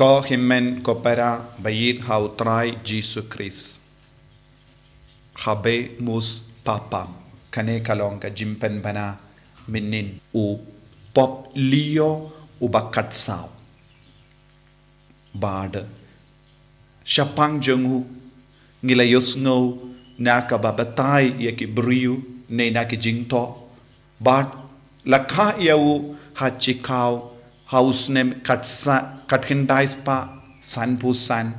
Ko himmen ko para bayit hautrai Jesus Christ. Habe mus papam kane kalong ka jimpen bana minin u pop leo u bakat sao. Bad SHAPHANG jongu ngilayos ngau naka babatay yaki briu ne naki jingto. Bad lakha yau hachikau hausnem katkindais pa san pusan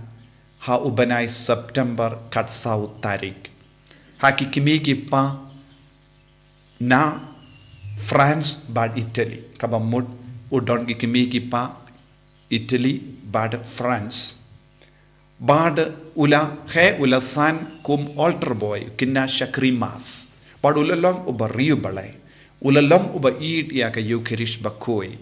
ha ubanai September katsau tarik. Haki kimiki pa na France bad Italy. Kabamud udon ki kimiki pa Italy bad France. Bad ula he ula san kum altar boy kinna shakrimas. Bad ula long uba riu balay. Ula long uba eid ya ka Eucharist bakoy.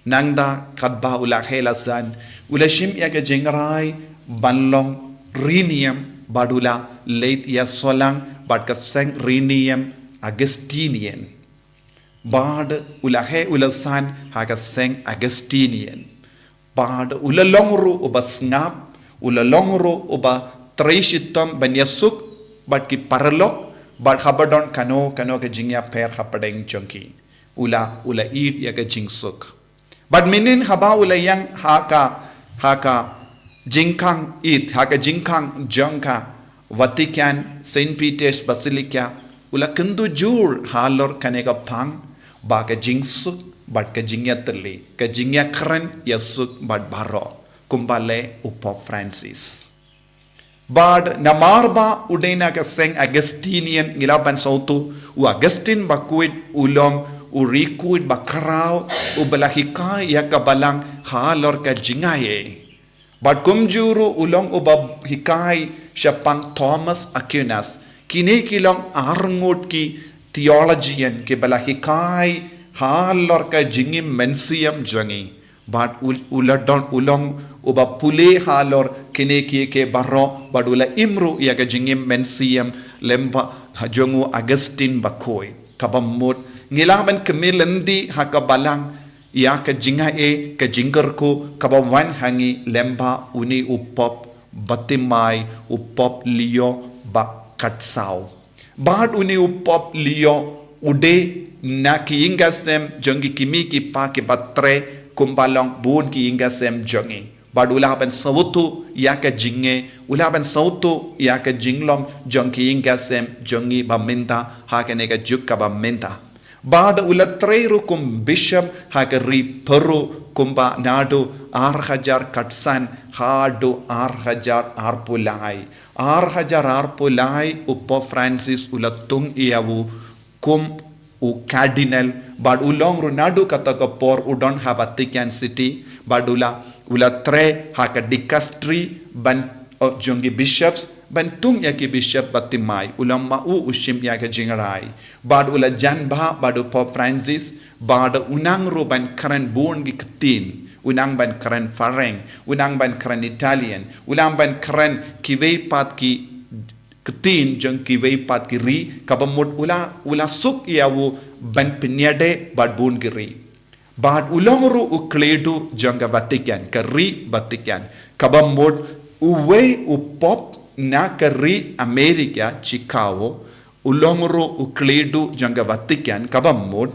Nangda kadba ula hela san ula shim ya ka jingrai banlong rinium badula late ya solang bad ka seng rinium Augustinian. Bad ula he ula san ha ka seng Augustinian. Bad ula longru uba snap ula longru uba treshitam banyasuk bad ki paralok bad habadon kano ka jingya per hapadeng chonki ula eid ya ka jingsuk. But minin haba ula yang haka jingkang it haka jingkang jongka Vatican Saint Peter's Basilica ula kendu jur halor kaneka pang ba ka jingsuk bad ka jingya terli ka jingya keren yasuk bad baro kumbale upo Francis. Bad namarba udena ka seng Augustinian ngilaban sautu u Augustine bakuit ulong urikuit bakarao ubalahikai ya kabalang halor ka jingaye. Bad kumjuru ulong ubab hikai SHAPHANG Thomas Aquinas kini kilong arngut ki theologian ke balahikai halor ka jingim mensiam jangi. Bad uladon ulong uba pule halor kini ke barro bad ula imru ya ka jingim mensiam lemba hajongu Augustine bakoy kabamut ngilaban kemilandi hakabalang ya ka jinga ka jingerku kabawan hangi lemba uni upop BATHYMMAI upop leo ba katsau. Bad uni upop leo ude na ki ingasem jongi kimiki pa ke batre kumbalong bun ki ingasem jongi. Bad ulaban sautu ya ka jinge ulaban sautu ya ka jinglong jongi ingasem jongi baminta hakane ka jukka baminta. Bad ulatreru kum bishop hakari peru kumba nadu arhajar katsan hadu arhajar arpulai upo Francis ulatung iawu kum u Cardinal bad ulong runadu kataka por udon ha Vatican City badula ulatre haka dicastery ban jongi bishops bantung ya ki bishop BATHYMMAI ulam mau ushim ya ka jingarai bad ula janba badu Pope Francis bad unang ro ban karen born gi ketin unang ban karen fareng unang ban karen Italian ulang ban karen kiwei pat ki ketin jeng kiwei pat ki ri kabamut ula suk yawu ban pinyade bad born gi ri bad ulong ro ukledu janga Vatican ka ri Vatican kabamut uwe upop na kari Amerika Chicago ulongro ukledu janga Vatican kabamod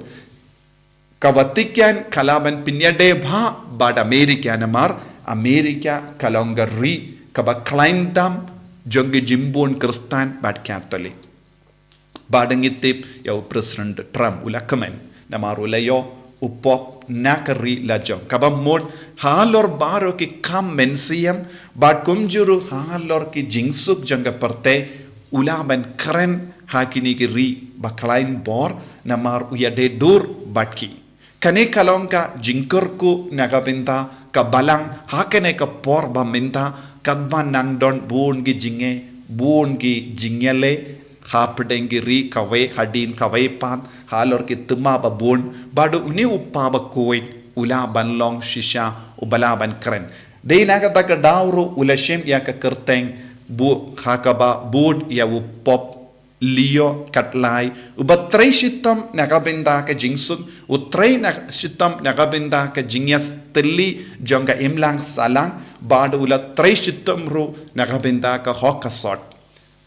ka Vatican kalaban pinyade bha bad Amerika namar Amerika kalongari kaba kleindam jonge jimbon Kristan bad Catholic badangitip ya President Trump ulakamen namar ulayo upop nakari lajong kabamod halor baro ki kam mensiam bad kumjuru halor ki jingsuk janga parte ulaban keren hakini ki ri baklain bor namar uyade dur batki kane kalongka jingkerku nagabinta ka balang hakene ka por baminta kadba nangdon bon gi jingele hapdengi ri kawe hadin kawe pat halor ki tuma ba bon badu uni uppa ba koit ula ban long shisha ubala ban kren dei naga taka dauro ula shem ya ka kerteng bu hakaba bud ya u pop Leo katlay ubatray shitam nakabenda ka jingsuk utray na shitam nakabenda ka jingyas teli jonga imlang salang bad ula tray shitam ru nakabenda ka hokasot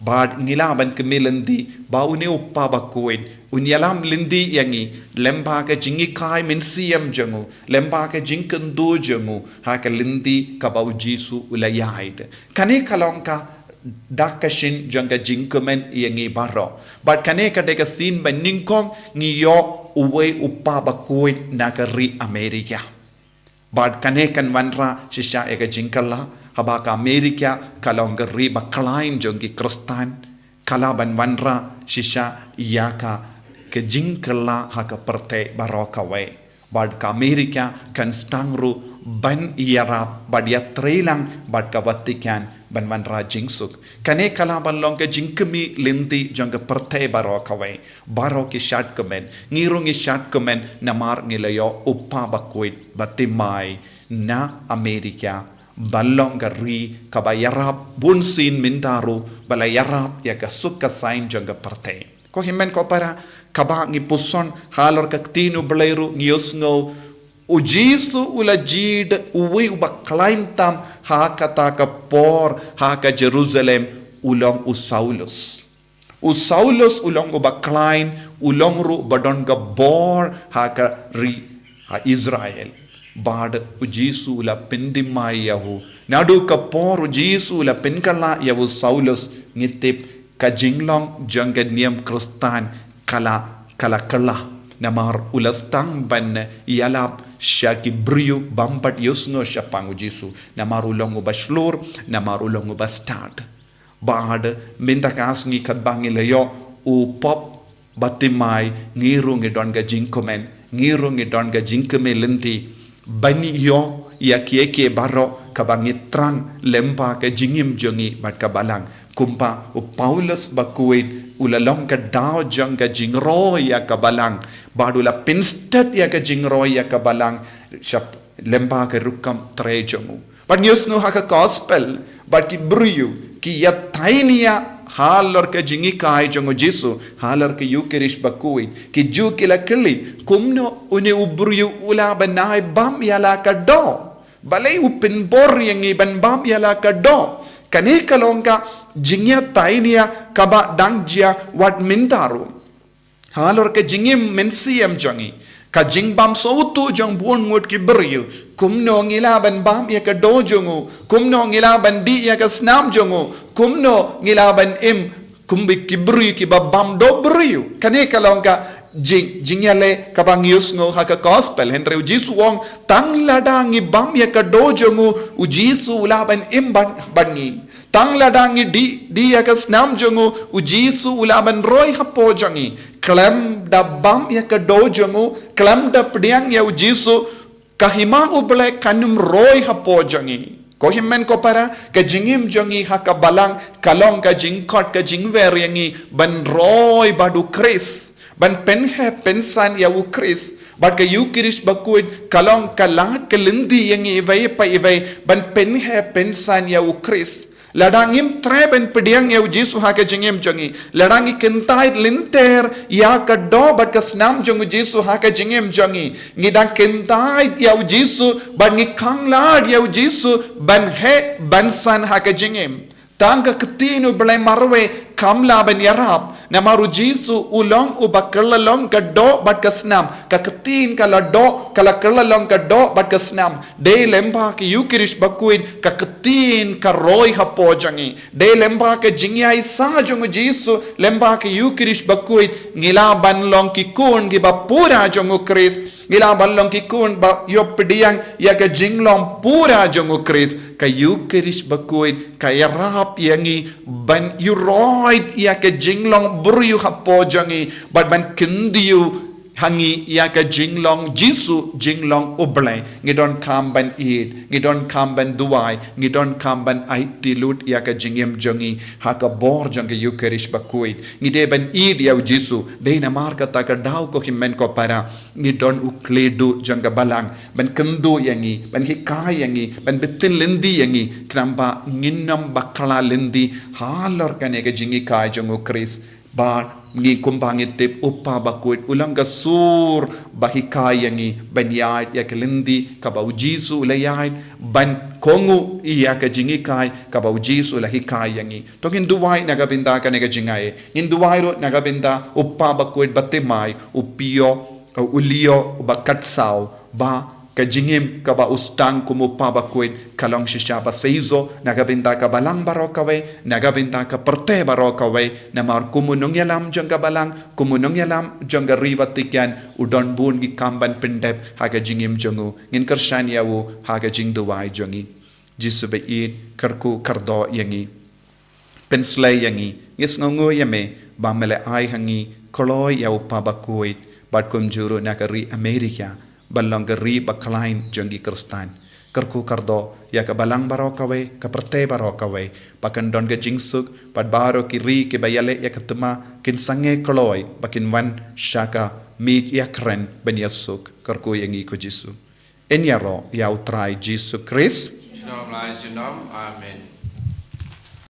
bad ngilaban kemilandi ba uni uppa bakuin unyalam lindi yangi lemba ka jingi kai mensiam jangu lemba ka jinkendu jangu ha ka lindi ka bau jisu ula yaid kane kalongka dakashin janga jinkumen yangi baro but kane ka deka sin ban ningkong ngiyo uwe uppa bakuit nakari Amerika but kane kan wanra shisha ega jinkala habaka Amerika kalong ri baklain jongi kristan kalaban wanra shisha yaka ke jinkala haka perte baroka we but ka Amerika kan stangru ban yarap bad ya trailang bad ka Vatican ban wanra jingsuk kane kalaban long ke jinkmi linti janga perte baroka we baroki shat komen ngirungi shat komen namar ngilayo uppa bakuit BATHYMMAI na Amerika balong gari kabayarap bunsin mindaru balayarap ya kasukka sain janga perte ko himen ko para kaba ngi puson halor kaktinu belairu ngiusngo ujisu ula jid uwi uba klaintam ha kata ka por ha ka Jerusalem ulong Saulus ulong uba klain ulong ru badon ga bor ha ka ri ha Israel bad ujisu ula BATHYMMAI yahu nadu ka por ujisu ula penkala yahu Saulus ngitip ka jinglong janga niam kristan kala namar ulastang ban yalap shaki brio bampat yusno shapang ujisu namar ulong ubashlur namar ulong ubastad bad minta kasngi kadbangi leyo upop BATHYMMAI ngirung idon ga jinkomen ngirung idon ga jinkeme lenti bani yo ya kieke baro kabangi trang lempa ka jingim jongi bat kabalang kumpa Paulus bakuit ulalong ka dao jang ka jingro ya kabalang badula pinstat ya ka jingro ya kabalang shap lempa ka rukam tre jongu but news no ha ka gospel but ki bruyu ki ya tainia halor ka jingi kai jongo jisu halor ka yukerish bakuit ki ju kila kili kumno une ubruyu ula banai bam yala ka do balay upin bor yang iban bam yala ka do kane kalongka jingya tainia kaba dangjia wat mintaru halor ka jingim mensiam jongi ka jingbam sautu jong buon ngut ki beryu kumno ngilaban bam ya ka do jongu kumno ngilaban di ya ka snam jongu kumno ngilaban im kumbi ki beryu ki babam do beryu kane kalongka jingyale kabang yusngo haka gospel henry ujisu wong tang ladangi bam ya ka do jongu ujisu ulaban im bangi tang ladangi di ya ka snam jongu ujisu ulaban roy hapo jongi klem da bam ya ka do jongu klem da pdiang ya ujisu kahima uble kanum roy hapo jongi ko himmen ko para ka jingim jongi haka balang kalong ka jingkot ka jingwer yangi ban roy badu kris ban penhe pensan ya ukris bat ka yukirish bakuit kalong kalat kalindi yangi ivay pa ivay ban penhe pensan ya ukris ladangim treben pediang ya ujisu ha ka jingim jongi ladangi kentai linter ya ka do bat ka snam jongu jisu ha ka jingim jongi ngidang kentai ya ujisu ban ngi kanglad ya ujisu ban he bansan ha ka jingim tangga ketinu belai marwe kamla ban yarab namaru jisu ulong ubakalong ka do bat ka snam ka ketin kala do kala kalong ka do bat ka snam de lemba ki yukirish bakuin ka ketin ka roy hapo jangi de lemba ka jingyai sa jongu jisu lemba ki yukirish bakuin ngilaban long ki kun gi ba pura jongu kris ngilaban long ki kun ba yopdiang ya ka jinglong pura jongu kris ka yukirish bakuin ka yarap yangi ban yuroid ya ka jinglong buryu hapo jangi but ban kindiu hangi ya ka jinglong jisu jinglong ublay ngidon kamban eat ngidon kamban duwai ngidon kamban aitilut ya ka jingem jangi haka bor jangi yukerish bakuit ngide ban eat ya jisu de na marka ta ka daw ko himmen ko para ngidon ukledu janga balang ban kendu yangi ban hikai yangi ban betin lendi yangi kramba nginnam bakala lendi halor kane ka jingi kai jangu kris Ba ngi kumbangit tip uppa bakuit ulang gasur bahikay yangi banyay ya kelindi kabaw Jisu ulayay ban kongu iya ka jingikay kabaw Jisu lahikay yangi to hinduway nagabinda ka negajingay hinduway ro nagabinda uppa bakuit BATHYMMAI upio ulio bakatsaw ba kajingim kaba ustang kumupa bakuit kalong shisha ba seizo nagabinda ka balang barokaway nagabinda ka perte barokaway na mar kumunong yalam jang balang kumunong yalam jang riwatikyan udon bun gi kamban pendep haga jingim jangu ngin kershan yawu haga jing duwai jangi Jisu beit karku kardo yangi penslay yangi ngis ngongo yame bamele ai hangi koloy yaw pa bakuit bat kumjuru nakari Amerika balong geri baklain janggi Kristan kerku kardo ya ka balang barokaway ka perte barokaway pakan don ga jingsuk pad baro kiri ke bayale ya katema kin sange kloy bakin wan shaka mit ya kren ben yasuk kerku yangi ko Jisu enyaro ya utrai Jisu Kris Shalom lai shalom amen